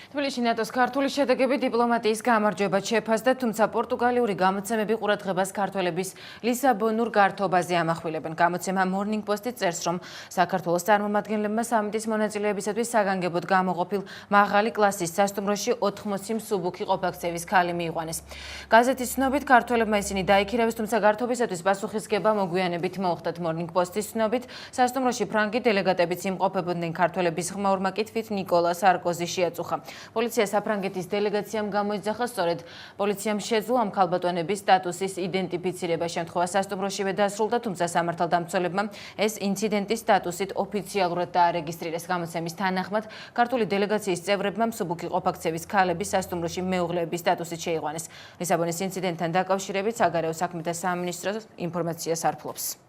თბილისში ნატოს ქართული შედეგები დიპლომატიის გამარჯვებად შეფასდა, თუმცა პორტუგალიური გამოცემები ყურადღებას ქართველების ლისაბონურ გართობაზე ამახვილებენ. გამოცემა Morning Post-ი წერს, რომ საქართველოს წარმომადგენლებმა სამიტის მონაწილეებისათვის საგანგებოდ გამოყოფილ მაღალი კლასის სასტუმროში 80 მსუბუქი ყოფაქცევის ქალი მიიყვანეს. გაზეთის ცნობით, ქართველებმა ისინი დაიქირავეს, თუმცა გართობისათვის პასუხისგება მოგვიანებით მოუხდათ. Morning Post-ის ცნობით, სასტუმროში ფრანგი დელეგატებიც იმყოფებოდნენ. ქართველების ხმაურმა კითხვით ნიკოლა სარკოზი შეაწუხა. პოლიცია საფრანგეთის დელეგაციამ გამოიძახა, სწორედ პოლიციამ შეძლო ამ ქალბატონების სტატუსის იდენტიფიცირება. შემთხვევა სასტუმროშივე დასრულდა, თუმცა სამართალდამცველებმა ეს ინციდენტის სტატუსით ოფიციალურად დაარეგისტრირეს. გამოცემის თანახმად, ქართული დელეგაციის წევრებმა მსუბუქი ყოფაქცევის ქალები სასტუმროში მეუღლეების სტატუსით შეიყვანეს. ლისაბონის ინციდენტთან დაკავშირებით საგარეო საქმეთა სამინისტრო ინფორმაციას არფლობს.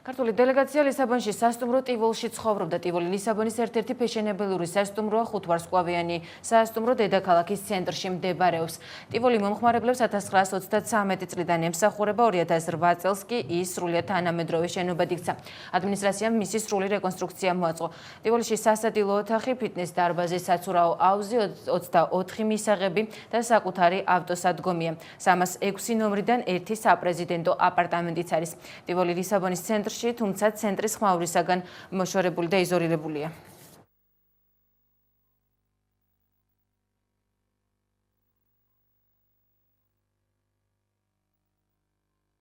ქართული დელეგაცია ლისაბონში სასტუმრო ტივალში ცხოვრობდა. ტივოლი ლისაბონის ერთ-ერთი ფეშენებელური სასტუმროა, 5 ვარსკვლავიანი სასტუმრო დედაქალაქის ცენტრში მდებარეობს. ტივოლი მომხმარებლებს 1933 წლიდან ემსახურება, 2008 წელს კი ის სრულიად თანამედროვე შენობად იქცა. ადმინისტრაციამ მისი სრული რეკონსტრუქცია მოაწყო. ტივალში სასადილო ოთახი, ფიტნეს დარბაზი, საცურაო აუზი, 24 მისაღები და საკუთარი ავტოსადგომია. 306 ნომრიდან ერთი საპრეზიდენტო აპარტამენტიც არის. ტივოლი ლისაბონის ცენტრში, თუმცა ცენტრის ხმაურისაგან მოშორებული და იზოლირებულია.